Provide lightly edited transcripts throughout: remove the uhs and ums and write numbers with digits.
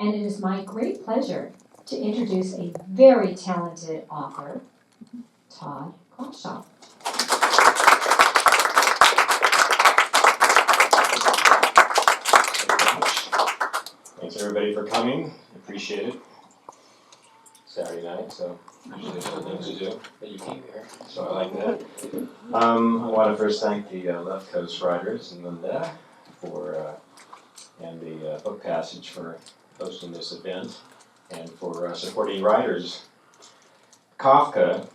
And it is my great pleasure to introduce a very talented author, Todd Crawshaw. Thanks everybody for coming. Appreciate it. Saturday night, so usually there's other things to do, but you came here, so I like that. I want to first thank the Left Coast Writers and Linda and the Book Passage for hosting this event and for supporting writers. Kafka,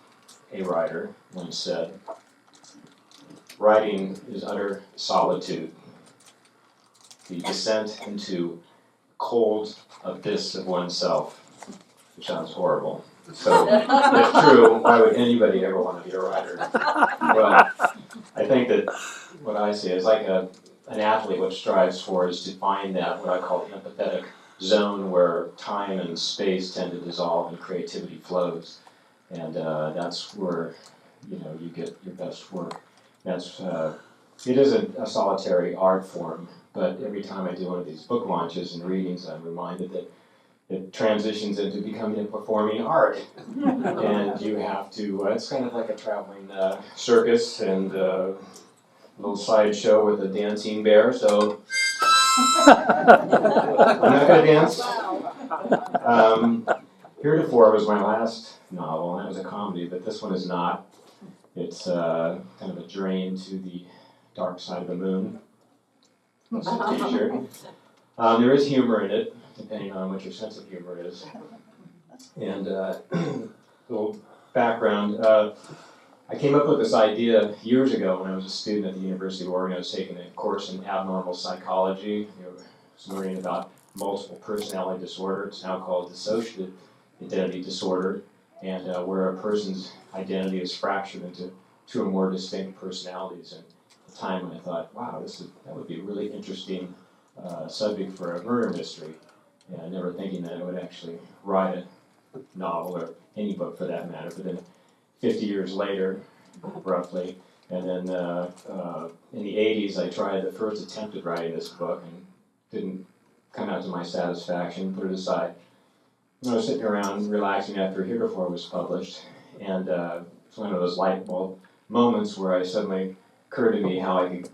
a writer, once said, "Writing is utter solitude, the descent into cold abyss of oneself," which sounds horrible. So, if true, why would anybody ever want to be a writer? Well, I think that what I see is like an athlete, what strives for is to find that, what I call empathetic zone where time and space tend to dissolve and creativity flows. And that's where, you get your best work. That's it is a solitary art form, but every time I do one of these book launches and readings, I'm reminded that it transitions into becoming a performing art. And you have to, it's kind of like a traveling circus and a little sideshow with a dancing bear, so I'm not going to dance. Heretofore was my last novel, and that was a comedy, but this one is not. It's kind of a drain to the dark side of the moon. That's a t-shirt. There is humor in it, depending on what your sense of humor is. And a little background. I came up with this idea years ago when I was a student at the University of Oregon. I was taking a course in abnormal psychology. I was learning about multiple personality disorder. It's now called dissociative identity disorder, and where a person's identity is fractured into two or more distinct personalities. And at the time I thought, wow, that would be a really interesting subject for a murder mystery. And never thinking that I would actually write a novel or any book for that matter. But then 50 years later, roughly, and then in the 80s I tried the first attempt at writing this book and didn't come out to my satisfaction, put it aside. I was sitting around relaxing after Heretofore was published, and it's one of those light bulb moments where I suddenly occurred to me how I could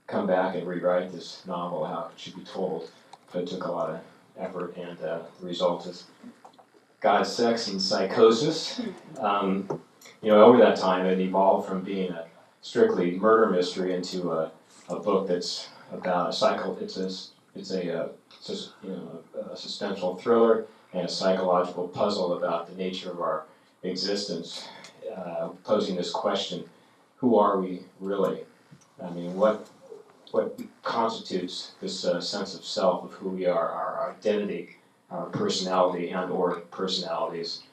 come back and rewrite this novel, how it should be told. But it took a lot of effort, and the result is God, Sex, and Psychosis. Over that time, it evolved from being a strictly murder mystery into a book that's about it's a suspenseful thriller and a psychological puzzle about the nature of our existence, posing this question: who are we really? I mean, what constitutes this sense of self, of who we are, our identity, our personality and or personalities?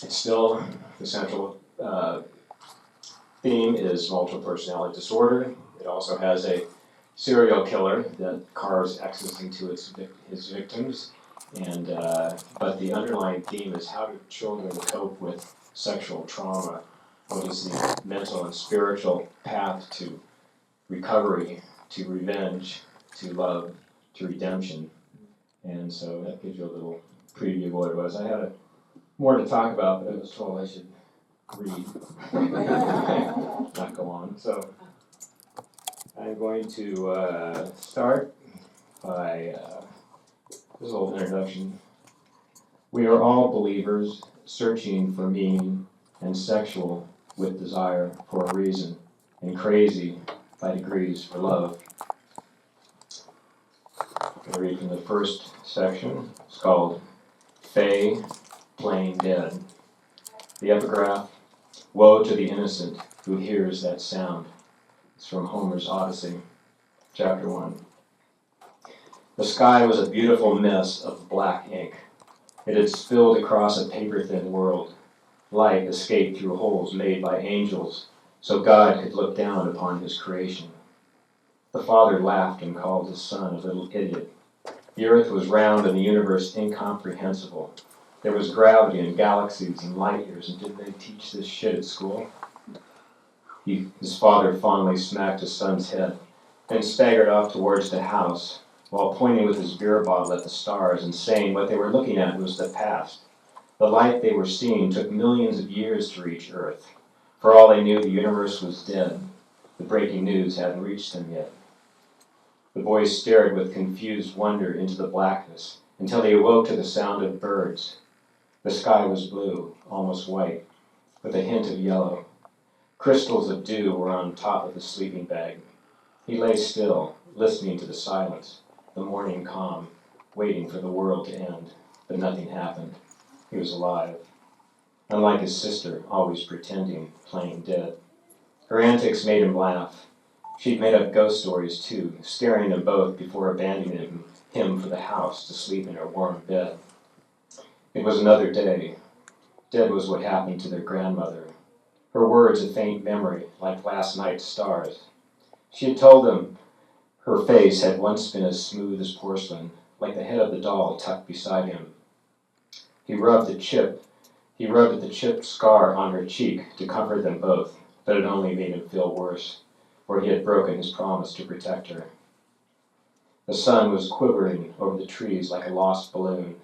It's still the central theme is multiple personality disorder. It also has a serial killer that carves X's into his victims, and but the underlying theme is how do children cope with sexual trauma? What is the mental and spiritual path to recovery, to revenge, to love, to redemption? And so that gives you a little preview of what it was. I had more to talk about, but I was told I should read, not go on. So I'm going to start by this little introduction. We are all believers searching for meaning and sexual with desire for a reason, and crazy by degrees for love. I'm going to read from the first section. It's called Fae, Plain Dead. The epigraph: woe to the innocent who hears that sound. It's from Homer's Odyssey, chapter 1. The sky was a beautiful mess of black ink. It had spilled across a paper-thin world. Light escaped through holes made by angels, so God could look down upon his creation. The Father laughed and called his Son a little idiot. The earth was round and the universe incomprehensible. There was gravity and galaxies and light years, and didn't they teach this shit at school? His father fondly smacked his son's head, then staggered off towards the house, while pointing with his beer bottle at the stars and saying what they were looking at was the past. The light they were seeing took millions of years to reach Earth. For all they knew, the universe was dead. The breaking news hadn't reached them yet. The boys stared with confused wonder into the blackness until they awoke to the sound of birds. The sky was blue, almost white, with a hint of yellow. Crystals of dew were on top of the sleeping bag. He lay still, listening to the silence, the morning calm, waiting for the world to end. But nothing happened. He was alive. Unlike his sister, always pretending, playing dead. Her antics made him laugh. She'd made up ghost stories too, scaring them both before abandoning him for the house to sleep in her warm bed. It was another day. Dead was what happened to their grandmother. Her words a faint memory, like last night's stars. She had told them her face had once been as smooth as porcelain, like the head of the doll tucked beside him. He rubbed at the chipped scar on her cheek to comfort them both, but it only made him feel worse, for he had broken his promise to protect her. The sun was quivering over the trees like a lost balloon,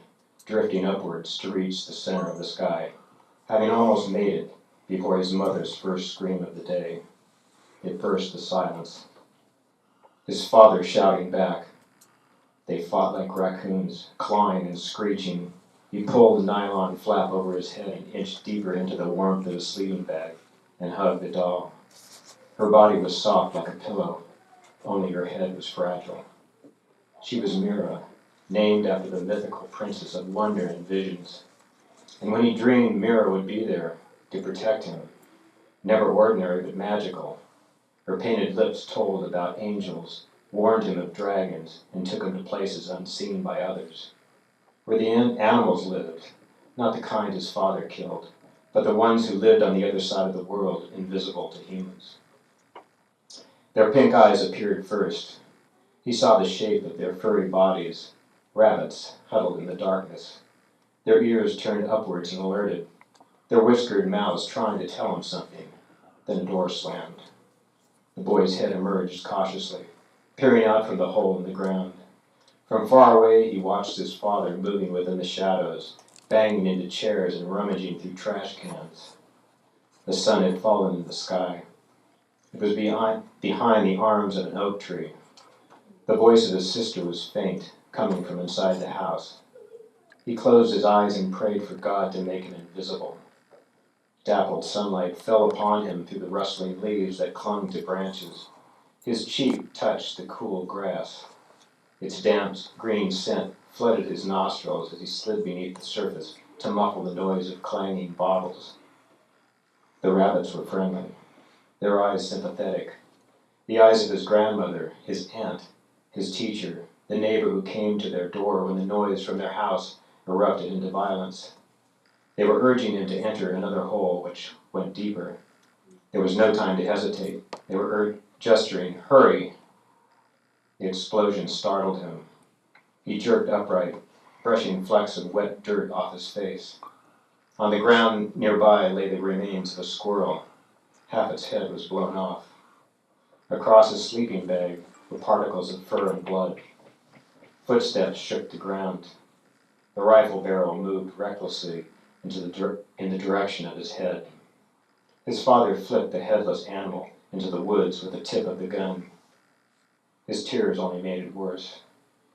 drifting upwards to reach the center of the sky, having almost made it before his mother's first scream of the day. It burst the silence. His father shouting back. They fought like raccoons, clawing and screeching. He pulled the nylon flap over his head and inched deeper into the warmth of his sleeping bag and hugged the doll. Her body was soft like a pillow, only her head was fragile. She was Mira, named after the mythical princess of wonder and visions. And when he dreamed, Mira would be there to protect him. Never ordinary, but magical. Her painted lips told about angels, warned him of dragons, and took him to places unseen by others. Where the animals lived, not the kind his father killed, but the ones who lived on the other side of the world, invisible to humans. Their pink eyes appeared first. He saw the shape of their furry bodies, rabbits huddled in the darkness. Their ears turned upwards and alerted, their whiskered mouths trying to tell him something. Then a door slammed. The boy's head emerged cautiously, peering out from the hole in the ground. From far away, he watched his father moving within the shadows, banging into chairs and rummaging through trash cans. The sun had fallen in the sky. It was behind the arms of an oak tree. The voice of his sister was faint, coming from inside the house. He closed his eyes and prayed for God to make him invisible. Dappled sunlight fell upon him through the rustling leaves that clung to branches. His cheek touched the cool grass. Its damp green scent flooded his nostrils as he slid beneath the surface to muffle the noise of clanging bottles. The rabbits were friendly, their eyes sympathetic. The eyes of his grandmother, his aunt, his teacher, the neighbor who came to their door when the noise from their house erupted into violence. They were urging him to enter another hole which went deeper. There was no time to hesitate. They were gesturing, "Hurry!" The explosion startled him. He jerked upright, brushing flecks of wet dirt off his face. On the ground nearby lay the remains of a squirrel. Half its head was blown off. Across his sleeping bag were particles of fur and blood. Footsteps shook the ground. The rifle barrel moved recklessly in the direction of his head. His father flipped the headless animal into the woods with the tip of the gun. His tears only made it worse.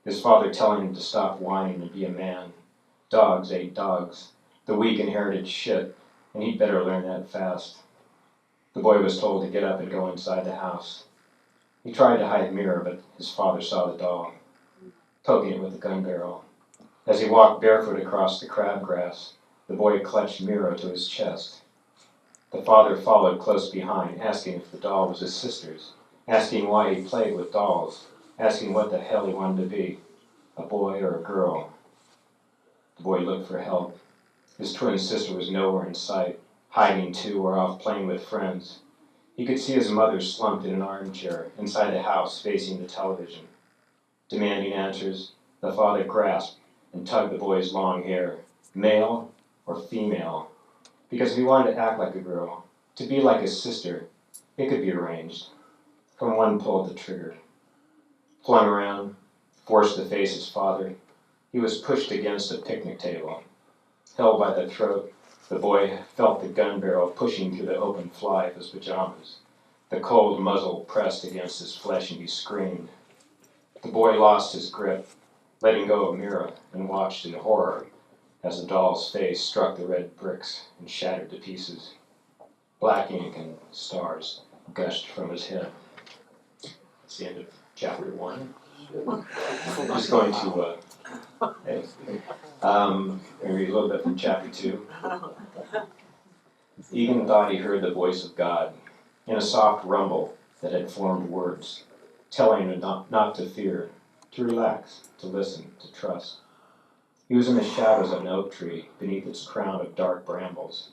His father telling him to stop whining and be a man. Dogs ate dogs. The weak inherited shit, and he'd better learn that fast. The boy was told to get up and go inside the house. He tried to hide Mira, but his father saw the doll, poking it with the gun barrel. As he walked barefoot across the crabgrass, the boy clutched Mira to his chest. The father followed close behind, asking if the doll was his sister's, asking why he played with dolls, asking what the hell he wanted to be, a boy or a girl. The boy looked for help. His twin sister was nowhere in sight, hiding too or off playing with friends. He could see his mother slumped in an armchair inside the house facing the television. Demanding answers, the father grasped and tugged the boy's long hair, male or female, because if he wanted to act like a girl, to be like his sister, it could be arranged. From one pull at the trigger. Flung around, forced to face his father. He was pushed against a picnic table. Held by the throat, the boy felt the gun barrel pushing through the open fly of his pajamas. The cold muzzle pressed against his flesh and he screamed. The boy lost his grip, letting go of Mira, and watched in horror as the doll's face struck the red bricks and shattered to pieces. Black ink and stars gushed from his head. That's the end of chapter 1. I'm just going to read a little bit from chapter 2. Egon thought he heard the voice of God in a soft rumble that had formed words, telling him not to fear, to relax, to listen, to trust. He was in the shadows of an oak tree beneath its crown of dark brambles.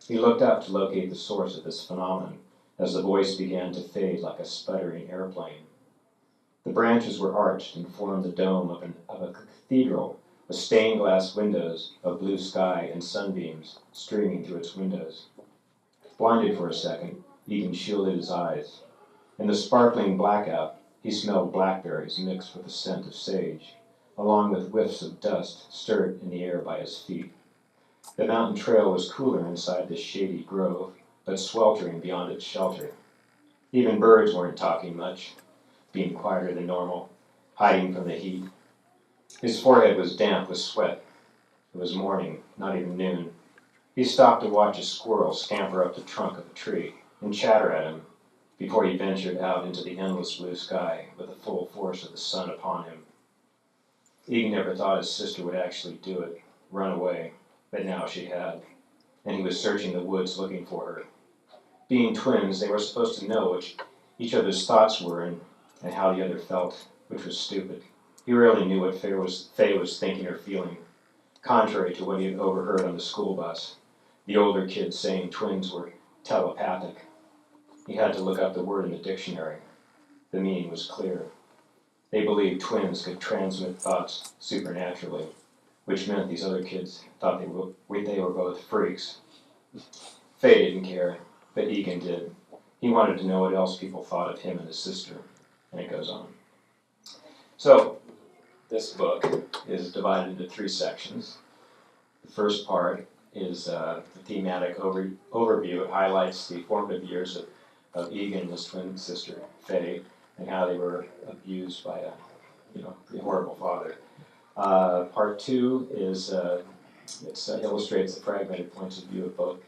He looked up to locate the source of this phenomenon as the voice began to fade like a sputtering airplane. The branches were arched and formed the dome of a cathedral with stained glass windows of blue sky and sunbeams streaming through its windows. Blinded for a second, Egan shielded his eyes. In the sparkling blackout, he smelled blackberries mixed with the scent of sage, along with whiffs of dust stirred in the air by his feet. The mountain trail was cooler inside this shady grove, but sweltering beyond its shelter. Even birds weren't talking much, being quieter than normal, hiding from the heat. His forehead was damp with sweat. It was morning, not even noon. He stopped to watch a squirrel scamper up the trunk of a tree and chatter at him before he ventured out into the endless blue sky with the full force of the sun upon him. Egan never thought his sister would actually do it, run away, but now she had, and he was searching the woods looking for her. Being twins, they were supposed to know what each other's thoughts were and how the other felt, which was stupid. He rarely knew what Faye was thinking or feeling, contrary to what he had overheard on the school bus, the older kids saying twins were telepathic. He had to look up the word in the dictionary. The meaning was clear. They believed twins could transmit thoughts supernaturally, which meant these other kids thought they were both freaks. Faye didn't care, but Egan did. He wanted to know what else people thought of him and his sister, and it goes on. So, this book is divided into 3 sections. The first part is the thematic overview. It highlights the formative years of Egan and his twin sister, Faye, and how they were abused by a pretty horrible father. Part 2 is illustrates the fragmented points of view of both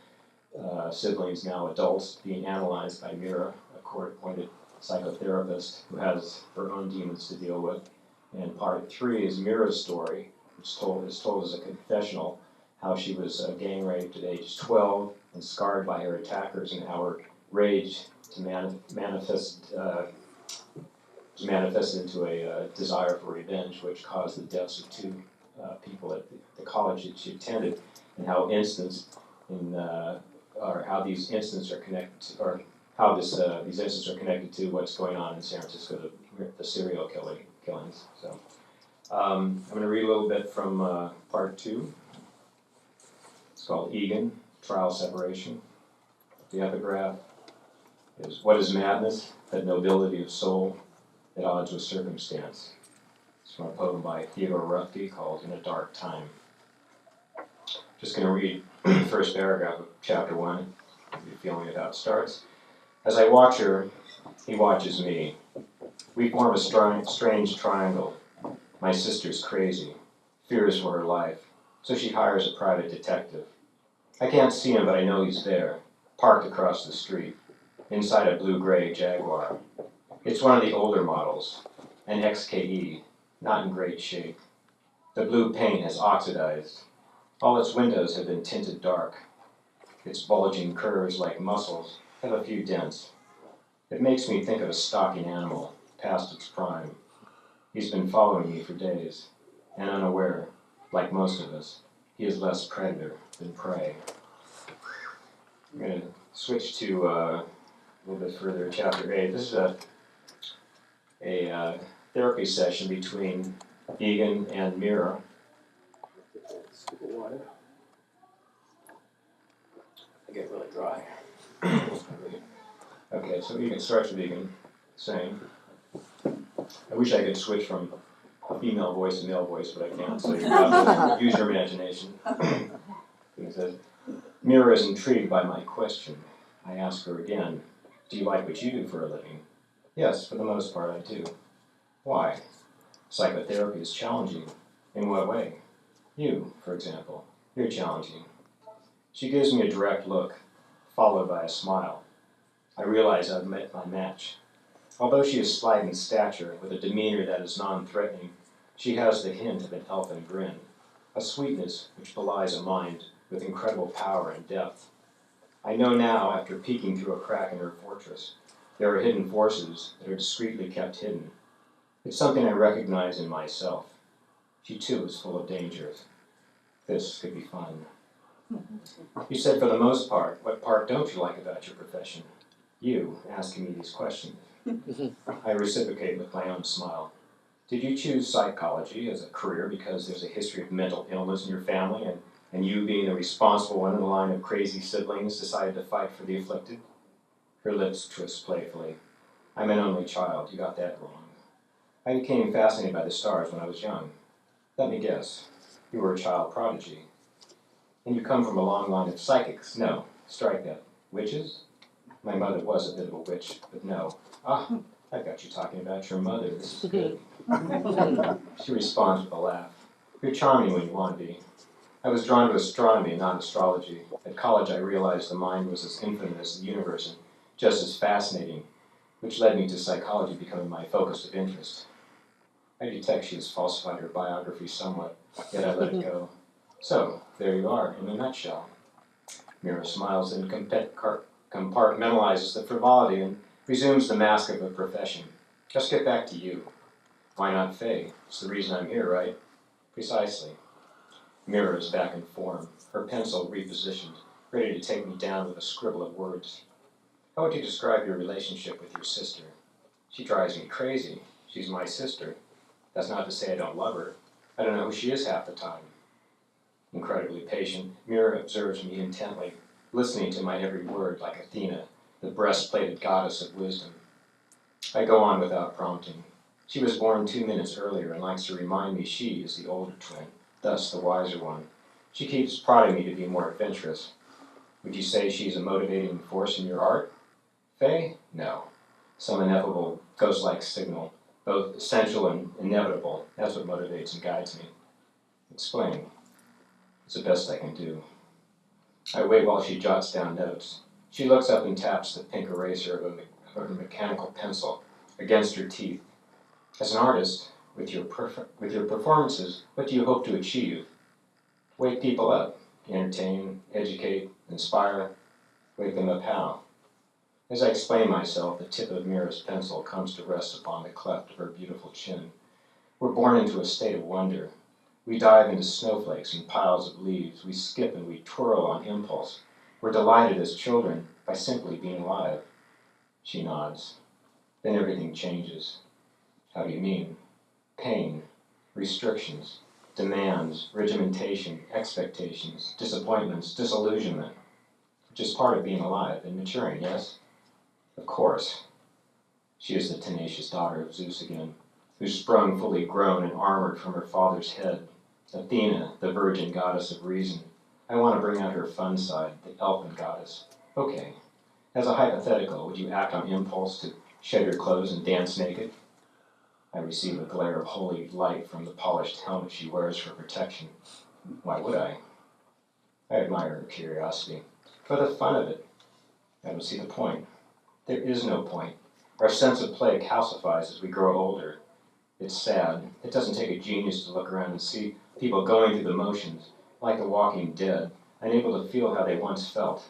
siblings, now adults, being analyzed by Mira, a court-appointed psychotherapist who has her own demons to deal with. And part 3 is Mira's story, which is told as a confessional, how she was gang raped at age 12 and scarred by her attackers, and how her rage manifested into a desire for revenge, which caused the deaths of 2 people at the college that she attended, and how these incidents are connected, or how these incidents are connected to what's going on in San Francisco, the serial killings. So I'm going to read a little bit from part 2. It's called Egan, Trial Separation. The epigraph is, "What is madness? That nobility of soul at odds with circumstance." It's from a poem by Theodore Rothke called In a Dark Time. Just going to read the first paragraph of chapter 1. You're feeling it how it starts. "As I watch her, he watches me. We form a strange triangle. My sister's crazy, fears for her life, so she hires a private detective. I can't see him, but I know he's there, parked across the street, inside a blue-gray Jaguar. It's one of the older models, an XKE, not in great shape. The blue paint has oxidized. All its windows have been tinted dark. Its bulging curves like muscles have a few dents. It makes me think of a stalking animal, past its prime. He's been following me for days, and unaware, like most of us, he is less predator than prey." I'm going to switch to a little bit further, chapter 8. This is a therapy session between Egan and Mira. I get really dry. Okay, so Egan starts with Egan saying, "I wish I could switch from a female voice, a male voice, but I can't, so you have to use your imagination. He says, Mira is intrigued by my question. I ask her again, do you like what you do for a living? Yes, for the most part I do. Why? Psychotherapy is challenging. In what way? You, for example, you're challenging. She gives me a direct look, followed by a smile. I realize I've met my match. Although she is slight in stature, with a demeanor that is non-threatening, she has the hint of an elfin grin, a sweetness which belies a mind with incredible power and depth. I know now, after peeking through a crack in her fortress, there are hidden forces that are discreetly kept hidden. It's something I recognize in myself. She too is full of dangers. This could be fun. You said for the most part, what part don't you like about your profession? You asking me these questions. I reciprocate with my own smile. Did you choose psychology as a career because there's a history of mental illness in your family, and you, being the responsible one in the line of crazy siblings, decided to fight for the afflicted? Her lips twist playfully. I'm an only child. You got that wrong. I became fascinated by the stars when I was young. Let me guess. You were a child prodigy. And you come from a long line of psychics. No, strike that. Witches? My mother was a bit of a witch, but no. Ah, I've got you talking about your mother. This is good. She responds with a laugh. You're charming when you want to be. I was drawn to astronomy, not astrology. At college, I realized the mind was as infinite as the universe and just as fascinating, which led me to psychology becoming my focus of interest. I detect she has falsified her biography somewhat, yet I let it go. So, there you are, in a nutshell. Mira smiles and compartmentalizes the frivolity and resumes the mask of a profession. Just get back to you. Why not Faye? It's the reason I'm here, right? Precisely. Mira is back in form, her pencil repositioned, ready to take me down with a scribble of words. How would you describe your relationship with your sister? She drives me crazy. She's my sister. That's not to say I don't love her. I don't know who she is half the time. Incredibly patient, Mira observes me intently, listening to my every word like Athena, the breastplated goddess of wisdom. I go on without prompting. She was born 2 minutes earlier and likes to remind me she is the older twin, thus the wiser one. She keeps prodding me to be more adventurous. Would you say she's a motivating force in your art? Faye? No. Some ineffable, ghost-like signal, both essential and inevitable. That's what motivates and guides me. Explain. It's the best I can do. I wait while she jots down notes. She looks up and taps the pink eraser of her mechanical pencil against her teeth. As an artist, with your performances, what do you hope to achieve? Wake people up, entertain, educate, inspire. Wake them up how? As I explain myself, the tip of Mira's pencil comes to rest upon the cleft of her beautiful chin. We're born into a state of wonder. We dive into snowflakes and piles of leaves. We skip and we twirl on impulse. We're delighted as children by simply being alive. She nods. Then everything changes. How do you mean? Pain, restrictions, demands, regimentation, expectations, disappointments, disillusionment, which is part of being alive and maturing, yes? Of course. She is the tenacious daughter of Zeus again, who sprung fully grown and armored from her father's head. Athena, the virgin goddess of reason. I want to bring out her fun side, the elfin goddess. Okay. As a hypothetical, would you act on impulse to shed your clothes and dance naked? I receive a glare of holy light from the polished helmet she wears for protection. Why would I? I admire her curiosity. For the fun of it. I don't see the point. There is no point. Our sense of play calcifies as we grow older. It's sad. It doesn't take a genius to look around and see people going through the motions, like the walking dead, unable to feel how they once felt.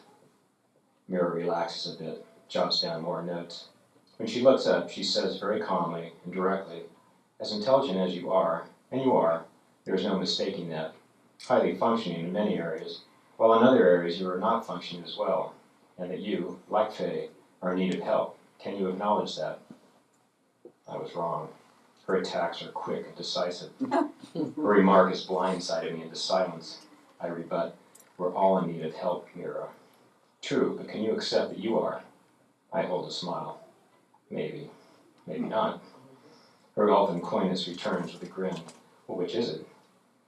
Mira relaxes a bit, jots down more notes. When she looks up, she says very calmly and directly, as intelligent as you are, and you are, there is no mistaking that, highly functioning in many areas, while in other areas you are not functioning as well, and that you, like Faye, are in need of help. Can you acknowledge that? I was wrong. Her attacks are quick and decisive. Her remark has blindsided me into silence. I rebut, we're all in need of help, Mira. True, but can you accept that you are? I hold a smile. Maybe. Maybe not. Her elfin coyness returns with a grin. Well, which is it?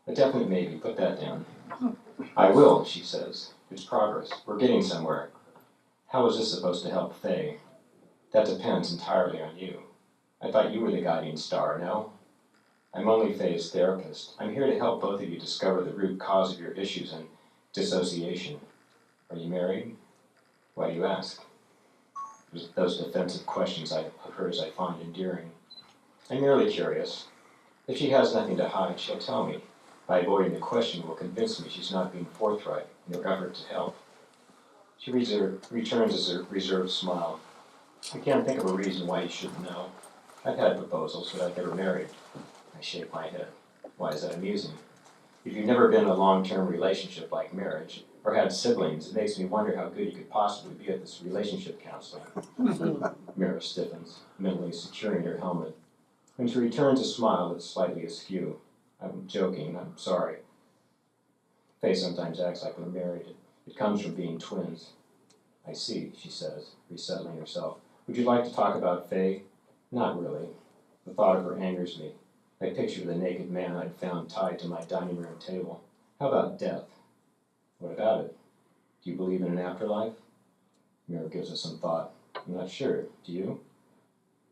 A definite maybe. Put that down. I will, she says. It's progress. We're getting somewhere. How is this supposed to help Faye? That depends entirely on you. I thought you were the guiding star, no? I'm only Faye's therapist. I'm here to help both of you discover the root cause of your issues and dissociation. Are you married? Why do you ask? Those defensive questions of hers I find endearing. I'm merely curious. If she has nothing to hide, she'll tell me. By avoiding the question will convince me she's not being forthright in her effort to help. She returns a reserved smile. I can't think of a reason why you shouldn't know. I've had proposals, but I've never married. I shake my head. Why is that amusing? If you've never been in a long-term relationship like marriage, or had siblings, it makes me wonder how good you could possibly be at this relationship counseling. Mira stiffens, mentally securing her helmet. When she returns a smile that's slightly askew. I'm joking, I'm sorry. Faye sometimes acts like we're married. It comes from being twins. I see, she says, resettling herself. Would you like to talk about Faye? Not really. The thought of her angers me. I picture the naked man I'd found tied to my dining room table. How about death? What about it? Do you believe in an afterlife? Mira gives us some thought. I'm not sure. Do you?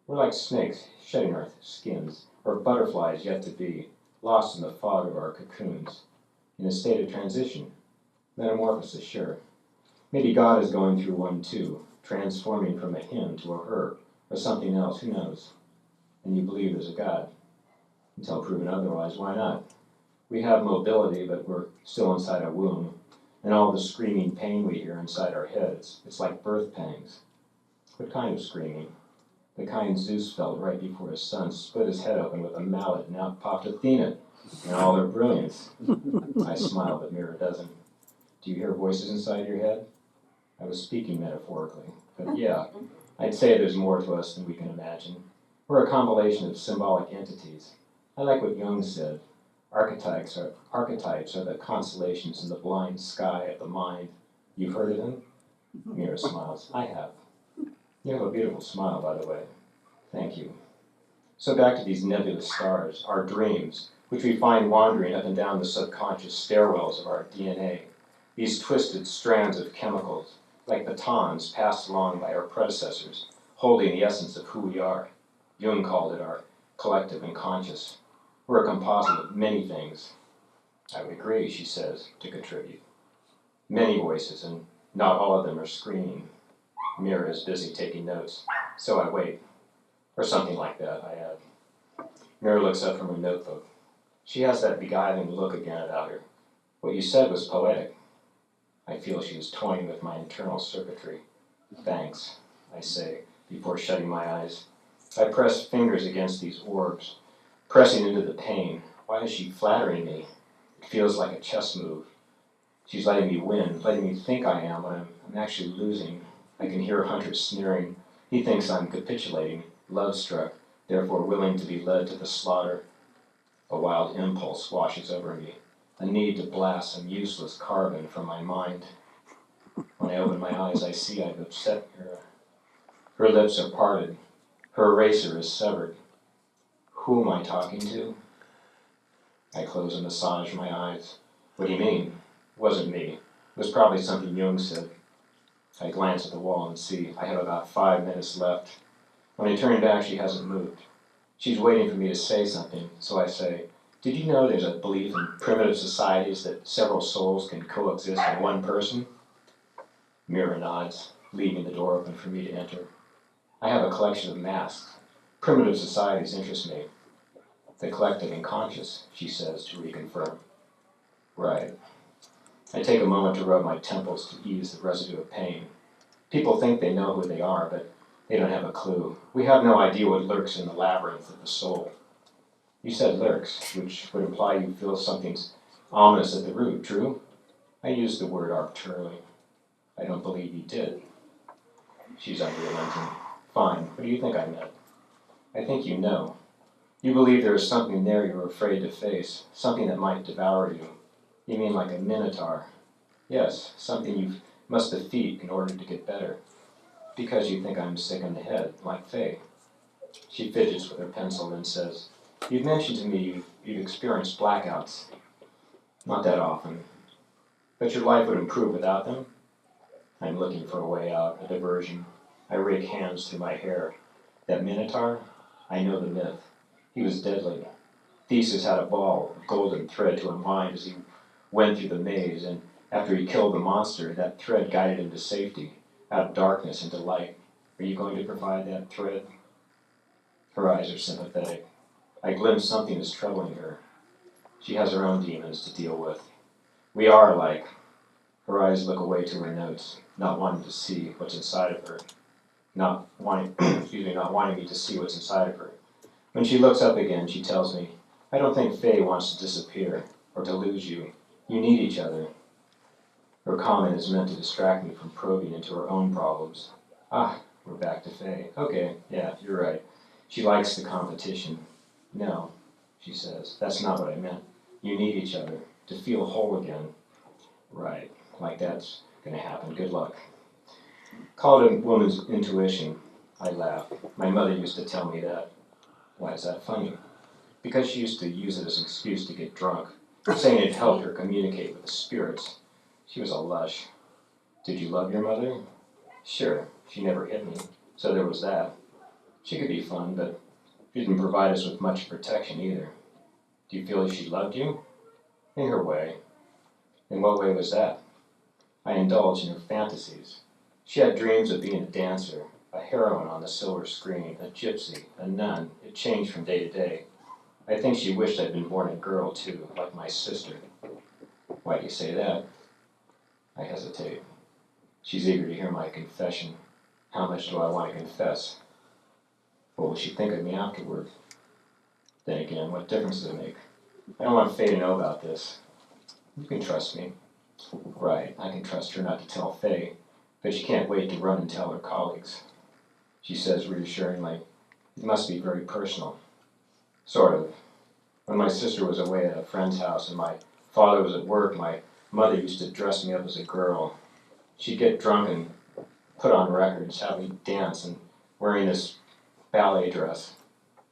We're like snakes, shedding our skins, or butterflies yet to be, lost in the fog of our cocoons, in a state of transition. Metamorphosis, sure. Maybe God is going through one too, transforming from a him to a her, or something else, who knows? And you believe there's a God. Until proven otherwise, why not? We have mobility, but we're still inside a womb, and all the screaming pain we hear inside our heads, it's like birth pangs. What kind of screaming? The kind Zeus felt right before his son split his head open with a mallet, and out popped Athena in all her brilliance. I smile, but Mira doesn't. Do you hear voices inside your head? I was speaking metaphorically, but yeah, I'd say there's more to us than we can imagine. We're a compilation of symbolic entities. I like what Jung said. Archetypes are the constellations in the blind sky of the mind. You've heard of them? Mira smiles. I have. You have a beautiful smile, by the way. Thank you. So back to these nebulous stars, our dreams, which we find wandering up and down the subconscious stairwells of our DNA. These twisted strands of chemicals, like batons passed along by our predecessors, holding the essence of who we are. Jung called it our collective unconscious. We're a composite of many things. I would agree, she says, to contribute. Many voices, and not all of them are screaming. Mira is busy taking notes, so I wait. Or something like that, I add. Mira looks up from her notebook. She has that beguiling look again about her. What you said was poetic. I feel she is toying with my internal circuitry. Thanks, I say, before shutting my eyes. I press fingers against these orbs, pressing into the pain. Why is she flattering me? It feels like a chess move. She's letting me win, letting me think I am, but I'm actually losing. I can hear Hunter sneering. He thinks I'm capitulating, love-struck, therefore willing to be led to the slaughter. A wild impulse washes over me, a need to blast some useless carbon from my mind. When I open my eyes, I see I've upset her. Her lips are parted. Her eraser is severed. Who am I talking to? I close and massage my eyes. What do you mean? It wasn't me. It was probably something Jung said. I glance at the wall and see I have about 5 minutes left. When I turn back, she hasn't moved. She's waiting for me to say something, so I say, did you know there's a belief in primitive societies that several souls can coexist in one person? Mira nods, leaving the door open for me to enter. I have a collection of masks. Primitive societies interest me. The collective unconscious, she says to reconfirm. Right. I take a moment to rub my temples to ease the residue of pain. People think they know who they are, but they don't have a clue. We have no idea what lurks in the labyrinth of the soul. You said lurks, which would imply you feel something's ominous at the root, true? I used the word arbitrarily. I don't believe you did. She's unrelenting. Fine, what do you think I meant? I think you know. You believe there is something there you're afraid to face, something that might devour you. You mean like a minotaur? Yes, something you must defeat in order to get better. Because you think I'm sick in the head, like Faye. She fidgets with her pencil and says, "You've mentioned to me you've experienced blackouts. Not that often. But your life would improve without them?" I'm looking for a way out, a diversion. I rake hands through my hair. That Minotaur? I know the myth. He was deadly. Theseus had a ball of golden thread to unwind as he went through the maze, and after he killed the monster, that thread guided him to safety, out of darkness into light. Are you going to provide that thread? Her eyes are sympathetic. I glimpse something is troubling her. She has her own demons to deal with. We are alike. Her eyes look away to her notes, not wanting to see what's inside of her. Not wanting me to see what's inside of her. When she looks up again, she tells me, "I don't think Faye wants to disappear, or to lose you. You need each other." Her comment is meant to distract me from probing into her own problems. Ah, we're back to Faye. Okay, yeah, you're right. She likes the competition. No, she says, that's not what I meant. You need each other, to feel whole again. Right, like that's gonna happen. Good luck. Call it a woman's intuition. I laugh. My mother used to tell me that. Why is that funny? Because she used to use it as an excuse to get drunk, saying it helped her communicate with the spirits. She was a lush. Did you love your mother? Sure, she never hit me, so there was that. She could be fun, but she didn't provide us with much protection either. Do you feel she loved you? In her way. In what way was that? I indulged in her fantasies. She had dreams of being a dancer, a heroine on the silver screen, a gypsy, a nun. It changed from day to day. I think she wished I'd been born a girl, too, like my sister. Why do you say that? I hesitate. She's eager to hear my confession. How much do I want to confess? What will she think of me afterward? Then again, what difference does it make? I don't want Faye to know about this. You can trust me. Right, I can trust her not to tell Faye, but she can't wait to run and tell her colleagues. She says reassuringly, it must be very personal. Sort of. When my sister was away at a friend's house and my father was at work, my mother used to dress me up as a girl. She'd get drunk and put on records, have me dance, and wearing this ballet dress.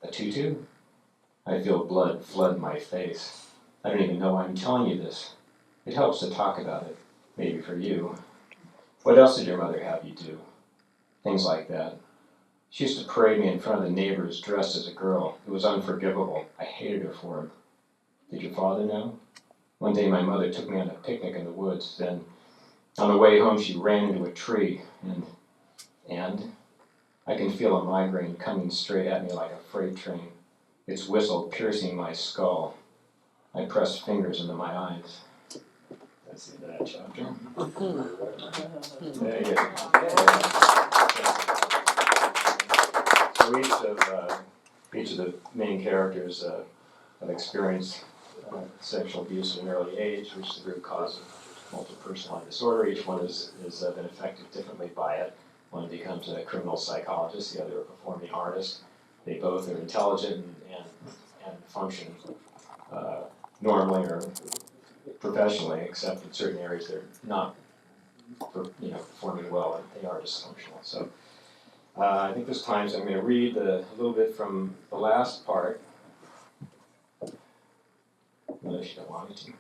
A tutu? I feel blood flood my face. I don't even know why I'm telling you this. It helps to talk about it, maybe for you. What else did your mother have you do? Things like that. She used to parade me in front of the neighbors dressed as a girl. It was unforgivable. I hated her for it. Did your father know? One day my mother took me on a picnic in the woods. Then on the way home she ran into a tree and I can feel a migraine coming straight at me like a freight train. Its whistle piercing my skull. I press fingers into my eyes. That's the end of that chapter. There you go. So each of the main characters have experienced sexual abuse at an early age, which is the root cause of multiple personality disorder. Each one has been affected differently by it. One becomes a criminal psychologist, the other a performing artist. They both are intelligent and function normally or professionally, except in certain areas they're not performing well and they are dysfunctional. So I think there's times I'm going to read a little bit from the last part. Unless you don't want me to.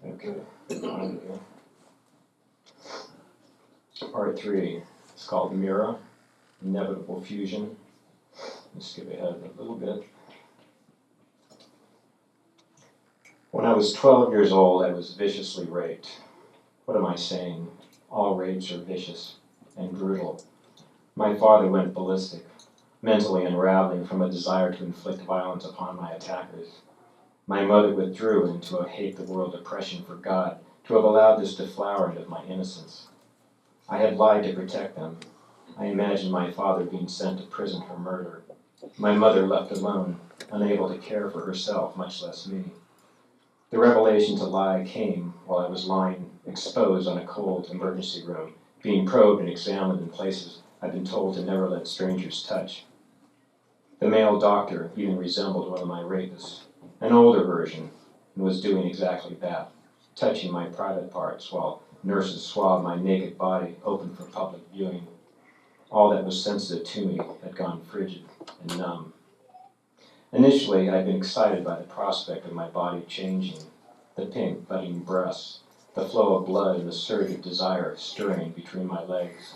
Okay. Part 3. It's called Mira, Inevitable Fusion. Let's skip ahead a little bit. When I was 12 years old, I was viciously raped. What am I saying? All rapes are vicious and brutal. My father went ballistic, mentally unraveling from a desire to inflict violence upon my attackers. My mother withdrew into a hate-the-world depression for God to have allowed this deflowering of my innocence. I had lied to protect them. I imagined my father being sent to prison for murder. My mother left alone, unable to care for herself, much less me. The revelation to lie came while I was lying exposed on a cold emergency room, being probed and examined in places I'd been told to never let strangers touch. The male doctor even resembled one of my rapists, an older version, and was doing exactly that, touching my private parts while nurses swabbed my naked body open for public viewing. All that was sensitive to me had gone frigid and numb. Initially, I'd been excited by the prospect of my body changing, the pink, budding breasts, the flow of blood and the surge of desire stirring between my legs.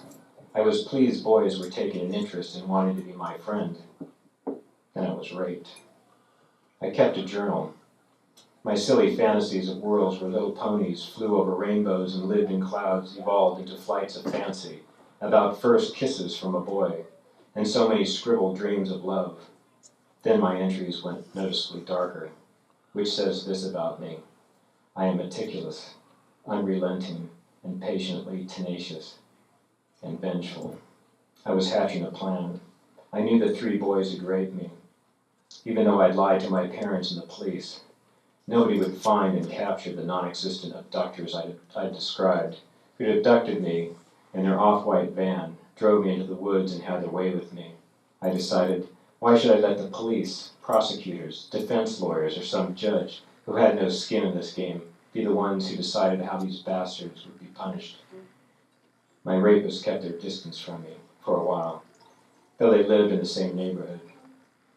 I was pleased boys were taking an interest in wanting to be my friend. Then I was raped. I kept a journal. My silly fantasies of worlds where little ponies flew over rainbows and lived in clouds evolved into flights of fancy, about first kisses from a boy, and so many scribbled dreams of love. Then my entries went noticeably darker, which says this about me. I am meticulous, unrelenting, and patiently tenacious, and vengeful. I was hatching a plan. I knew the 3 boys had raped me, even though I'd lied to my parents and the police. Nobody would find and capture the non-existent abductors I'd described, who'd abducted me in their off-white van, drove me into the woods, and had their way with me. I decided, why should I let the police, prosecutors, defense lawyers, or some judge who had no skin in this game be the ones who decided how these bastards would be punished? My rapists kept their distance from me for a while, though they lived in the same neighborhood.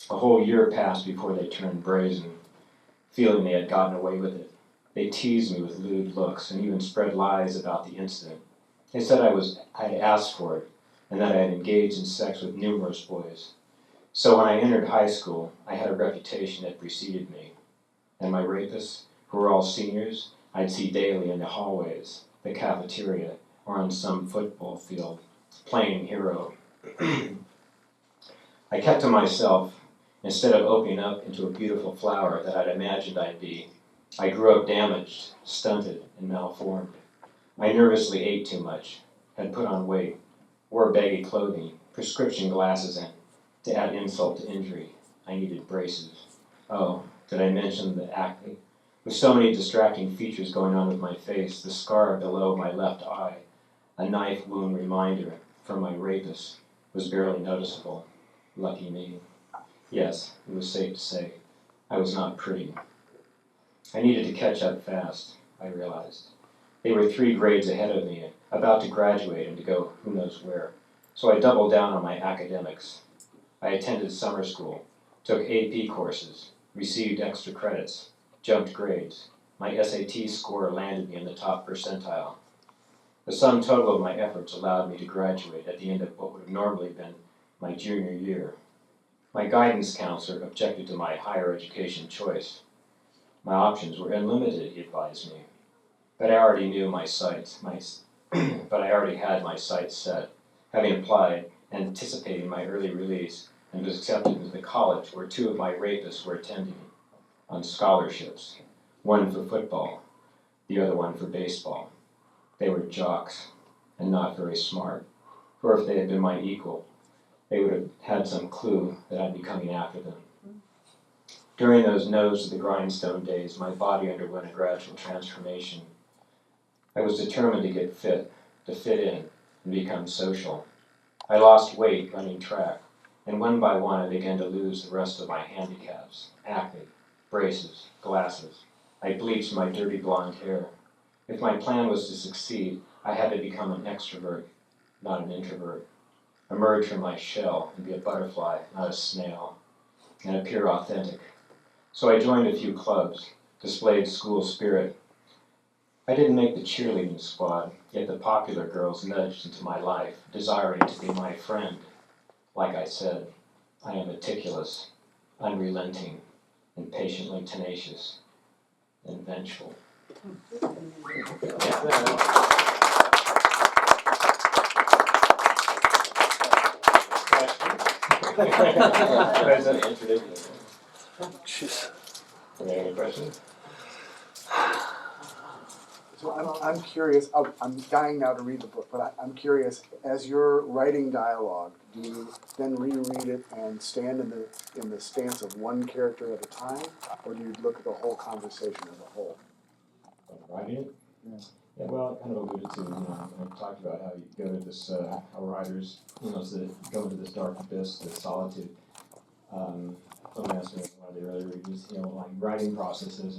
A whole year passed before they turned brazen, feeling they had gotten away with it. They teased me with lewd looks and even spread lies about the incident. They said I had asked for it and that I had engaged in sex with numerous boys. So when I entered high school, I had a reputation that preceded me. And my rapists, who were all seniors, I'd see daily in the hallways, the cafeteria, or on some football field, playing hero. I kept to myself. Instead of opening up into a beautiful flower that I'd imagined I'd be, I grew up damaged, stunted, and malformed. I nervously ate too much, had put on weight, wore baggy clothing, prescription glasses, and, to add insult to injury, I needed braces. Oh, did I mention the acne? With so many distracting features going on with my face, the scar below my left eye, a knife wound reminder from my rapist, was barely noticeable. Lucky me. Yes, it was safe to say, I was not pretty. I needed to catch up fast, I realized. They were 3 grades ahead of me, about to graduate and to go who knows where. So I doubled down on my academics. I attended summer school, took AP courses, received extra credits, jumped grades. My SAT score landed me in the top percentile. The sum total of my efforts allowed me to graduate at the end of what would have normally been my junior year. My guidance counselor objected to my higher education choice. My options were unlimited, he advised me. But I already knew my sights, but I already had my sights set, having applied, anticipating my early release, and was accepted into the college where 2 of my rapists were attending, on scholarships, one for football, the other one for baseball. They were jocks, and not very smart, for if they had been my equal, they would have had some clue that I'd be coming after them. During those nose to the grindstone days, my body underwent a gradual transformation. I was determined to get fit, to fit in, and become social. I lost weight running track, and one by one I began to lose the rest of my handicaps, acne, braces, glasses. I bleached my dirty blonde hair. If my plan was to succeed, I had to become an extrovert, not an introvert. Emerge from my shell and be a butterfly, not a snail, and appear authentic. So I joined a few clubs, displayed school spirit. I didn't make the cheerleading squad, yet the popular girls nudged into my life, desiring to be my friend. Like I said, I am meticulous, unrelenting, and patiently tenacious, and vengeful. Jeez. Any questions? So I'm curious. I'm dying now to read the book, but I'm curious. As you're writing dialogue, do you then reread it and stand in the stance of one character at a time, or do you look at the whole conversation as a whole? Writing it? Yeah. Yeah, well, I kind of alluded to, I talked about how you go to this, how writers, go into this dark abyss, this solitude. Someone asked me in one of the earlier reviews, like writing processes,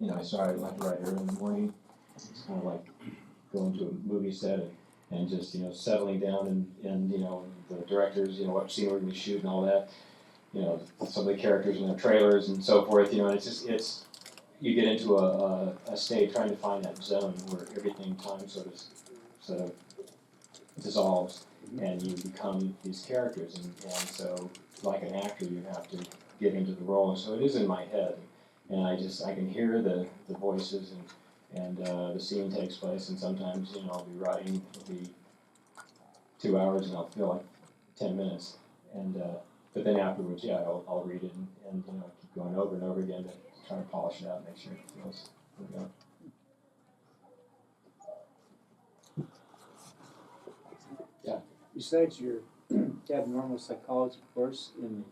and I started like to write early in the morning. It's kind of like going to a movie set and and just, settling down and the directors, what scene we're going to shoot and all that, some of the characters in their trailers and so forth, and it's you get into a state trying to find that zone where everything time sort of dissolves and you become these characters, and so like an actor you have to get into the role, and so it is in my head, and I can hear the voices, and the scene takes place, and sometimes I'll be writing, it'll be 2 hours and I'll feel like 10 minutes, and but then afterwards, I'll read it and keep going over and over again to try to polish it out and make sure it feels good. Besides your abnormal psychology course in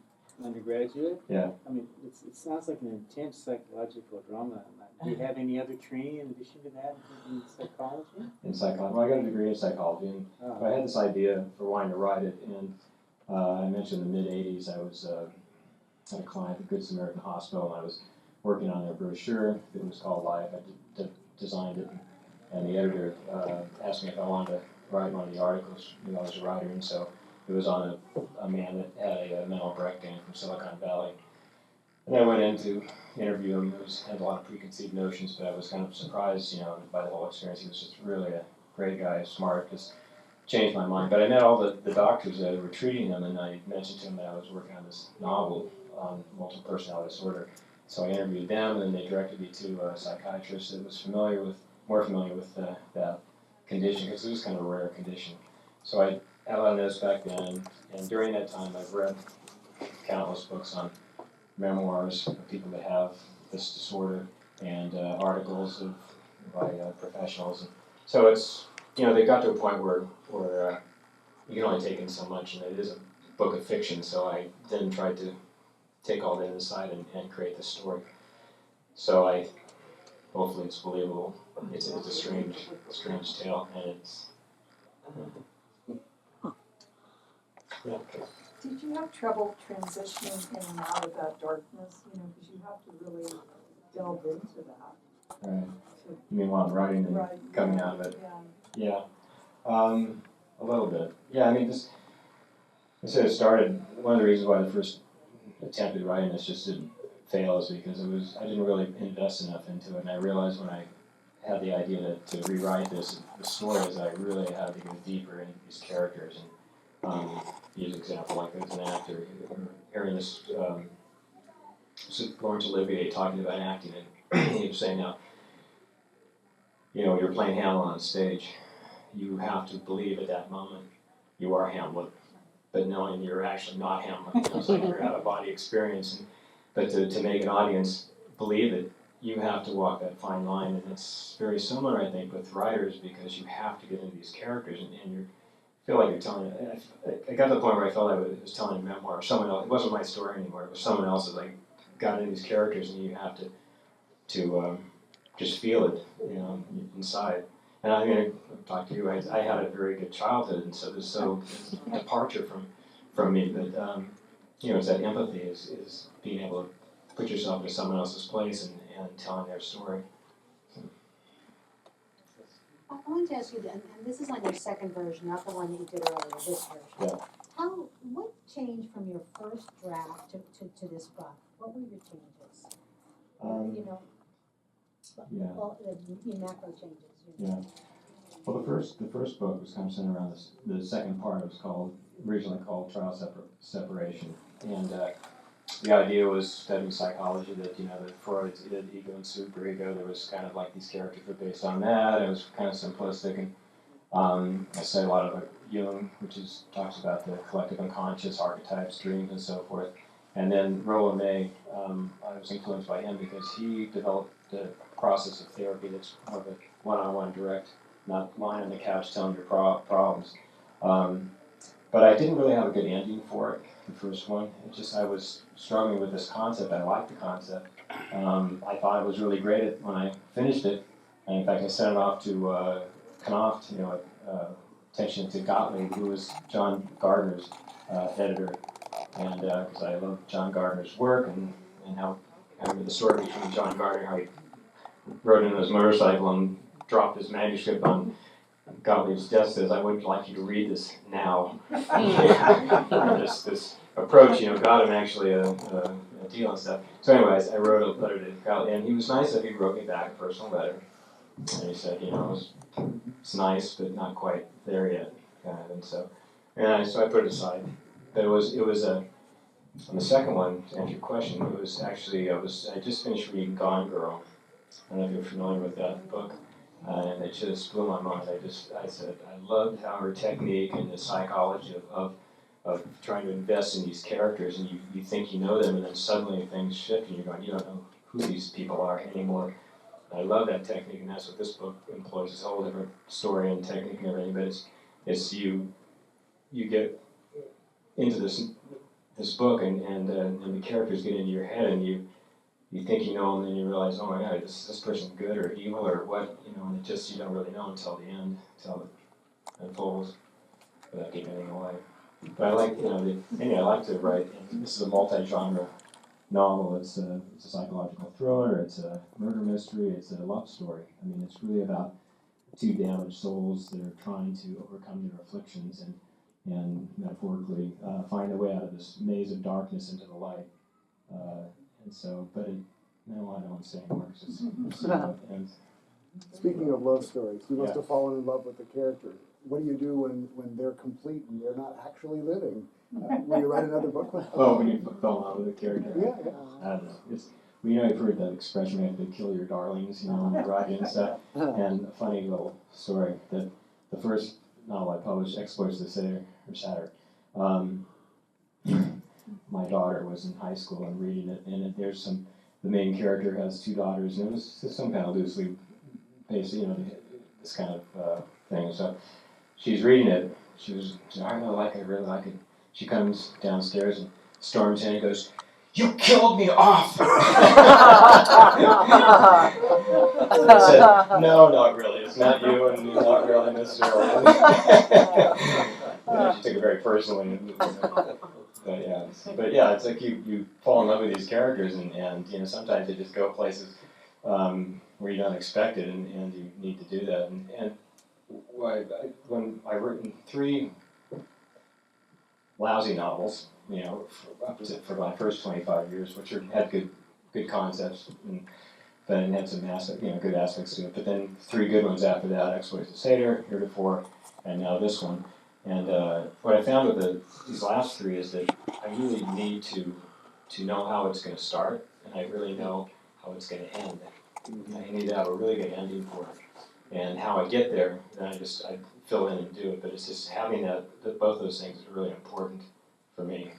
undergraduate, Yeah. I mean, it sounds like an intense psychological drama. Do you have any other training in addition to that in psychology? In psychology, well, I got a degree in psychology, and I had this idea for wanting to write it, and I mentioned in the mid-'80s I was had a client at Good Samaritan Hospital, and I was working on their brochure. It was called Life. I designed it, and the editor asked me if I wanted to write one of the articles. I was a writer, and so it was on a man that had a mental breakdown from Silicon Valley. And I went in to interview him. Had a lot of preconceived notions, but I was kind of surprised, by the whole experience. He was just really a great guy, smart, just changed my mind. But I met all the doctors that were treating him, and I mentioned to him that I was working on this novel on multiple personality disorder. So I interviewed them, and they directed me to a psychiatrist that was more familiar with that condition, because it was kind of a rare condition. So I had a lot of notes back then, and during that time I've read countless books on memoirs of people that have this disorder, and articles by professionals. And so it's, they got to a point where you can only take in so much, and it is a book of fiction, so I then tried to take all that inside and create this story. So hopefully it's believable. It's a strange tale, and it's... Yeah. Did you have trouble transitioning in and out of that darkness? Because you have to really delve into that. Right. You mean while I'm writing and coming out of it? Yeah. Yeah. A little bit. Yeah, I mean, I said it started, one of the reasons why the first attempt at writing this just didn't fail is because I didn't really invest enough into it, and I realized when I had the idea to rewrite the stories, I really had to go deeper into these characters. And use an example, like as an actor, hearing this Laurence Olivier talking about acting, and he was saying now, you're playing Hamlet on stage. You have to believe at that moment you are Hamlet, but knowing you're actually not Hamlet. It's like you're out of body experience. But to make an audience believe it, you have to walk that fine line, and it's very similar, I think, with writers, because you have to get into these characters, and you feel like you're telling. I got to the point where I felt I was telling a memoir of someone else. It wasn't my story anymore. It was someone else's. I got into these characters, and you have to just feel it, inside. And I'm going to talk to you. I had a very good childhood, and so there's a departure from me. But it's that empathy is being able to put yourself into someone else's place and telling their story. I wanted to ask you, and this is on your second version, not the one that you did earlier, this version. Yeah. What changed from your first draft to this book? What were your changes? Yeah. Well, the macro changes. Yeah. Well, the first book was kind of centered around this. The second part was originally called Trial Separation, and the idea was studying psychology, that that Freud did ego and superego. There was kind of like these characters were based on that. It was kind of simplistic, and I studied a lot of Jung, which talks about the collective unconscious, archetypes, dreams, and so forth. And then Roland May, I was influenced by him because he developed the process of therapy that's more of a one-on-one direct, not lying on the couch telling your problems. But I didn't really have a good ending for it, the first one. I was struggling with this concept. I liked the concept. I thought it was really great when I finished it. And in fact, I sent it off to Knopf, attention to Gottlieb, who was John Gardner's editor. And because I love John Gardner's work, and how I remember the story between John Gardner, how he rode in his motorcycle and dropped his manuscript on Gottlieb's death says, I would like you to read this now. This approach, got him actually a deal and stuff. So anyways, I wrote a letter to Gottlieb, and he was nice that he wrote me back a personal letter. And he said, it's nice, but not quite there yet, kind of. And so I put it aside. But it was on the second one, to answer your question, it was actually, I just finished reading Gone Girl. I don't know if you're familiar with that book. And it just blew my mind. I said, I loved how her technique and the psychology of trying to invest in these characters, and you think you know them, and then suddenly things shift, and you're going, you don't know who these people are anymore. I love that technique, and that's what this book employs. It's a whole different story and technique and everything, but it's you get into this book, and the characters get into your head, and you think you know them, and then you realize, oh my God, this person's good or evil or what, and it just, you don't really know until the end, until it unfolds, without giving anything away. But I like, I like to write, and this is a multi-genre novel. It's a psychological thriller, it's a murder mystery, it's a love story. I mean, it's really about two damaged souls that are trying to overcome their afflictions and metaphorically find their way out of this maze of darkness into the light. No, I don't want to say anymore, because it's and Speaking of love stories, you must Yeah. have fallen in love with the character. What do you do when they're complete and they're not actually living? Will you write another book with them? oh, when you fell in love with a character. Yeah. I don't know. You've heard that expression, you have to kill your darlings, when you write it and stuff. And a funny little story, that the first novel I published, Exploits the Satyr, my daughter was in high school and reading it, and the main character has two daughters, and it was just some kind of loosely based, this kind of thing. So she's reading it, she said, I really like it, She comes downstairs and storms in and goes, "You killed me off!" I said, "No, not really. It's not you, and you're not really Mr. She took it very personally. But yeah, it's like you fall in love with these characters, and sometimes they just go places where you don't expect it, and you need to do that. And when I've written 3 lousy novels, for my first 25 years, which had good concepts, but it had some good aspects to it. But then 3 good ones after that: Exploits the Satyr, Heretofore, and now this one. And what I found with these last 3 is that I really need to know how it's going to start, and I really know how it's going to end. I need to have a really good ending for it. And how I get there, then I fill in and do it. But it's just having both those things is really important for me.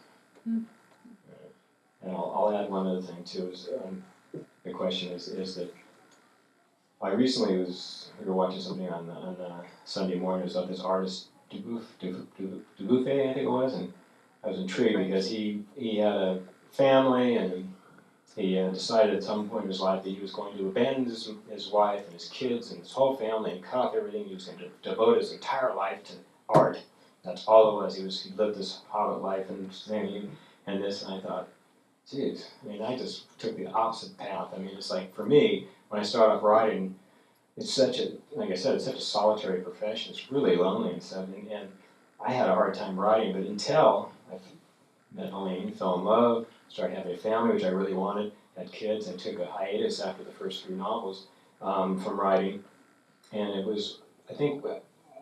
And I'll add one other thing too. Is the question is that I recently was watching something on Sunday morning. It was about this artist Dubuffet, I think it was, and I was intrigued because he had a family, and he decided at some point in his life that he was going to abandon his wife and his kids and his whole family and cut off everything. He was going to devote his entire life to art. That's all it was. He lived this hobbit life and singing and this, and I thought, geez, I just took the opposite path. It's like, for me, when I start off writing, it's like I said, it's such a solitary profession. It's really lonely and stuff, and I had a hard time writing, but until I met Elaine, fell in love, started having a family, which I really wanted, had kids. I took a hiatus after the first 3 novels from writing, and it was, I think,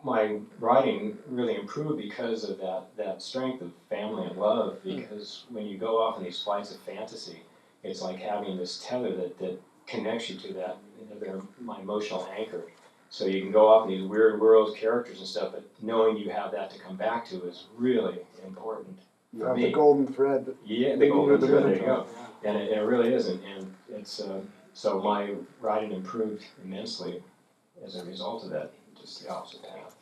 my writing really improved because of that strength of family and love, because when you go off on these flights of fantasy, it's like having this tether that connects you to that, they're my emotional anchor. So you can go off in these weird worlds, characters and stuff, but knowing you have that to come back to is really important. You have the golden thread. Yeah, the golden thread, there you go. And it really is, and it's, so my writing improved immensely as a result of that, just the opposite path.